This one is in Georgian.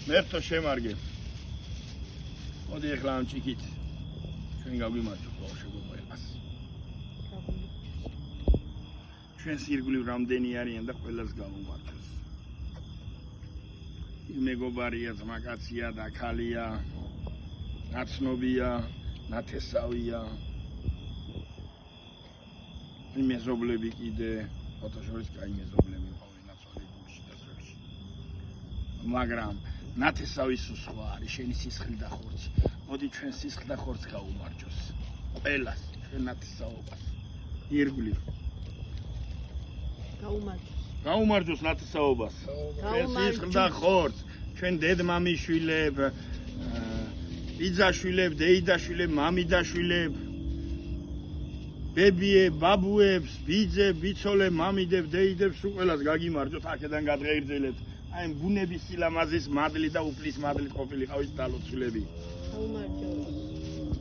მერტო შემარგებ. მოდი ახლა ამ ჭიქით ჩვენ გაგვიმარჯვოთ ბავშვებო ყველას. ჩვენს ირგვლივ რამდენი არიან და ყველას გავუმარჯოს. მეგობარია, ძმაკაცია და ქალია, ნაცნობია, ნათესავია. მეზობლები კიდე, ფოტოშორის კაი მეზობლები მყავენ ნაცვალებულში და სწორში. მაგრამ ნათესავის სხვა არის შენი სისხლი და ხორცი. მოდი ჩვენ სისხლ და ხორცს გავუმარჯოს. ყველას ჩვენ ნათესაობას. ირგვლივ. გაუმარჯოს ნათესაობას. ჩვენ სისხლ და ხორცს, ჩვენ დედმამიშვილებ, ბიძაშვილებ, დეიდაშვილებ, მამიდაშვილებ. ბებიებ, ბაბუებს, ბიძებს, ბიცოლებს, მამიდებს, დეიდებს, სულ ყველას გაგიმარჯოთ, აქედან გადღეირძელებთ. აი ბუნების სილამაზის მადლი და უფლის მადლით ყოფილიყავით დალოცულები. გაუმარჯოს.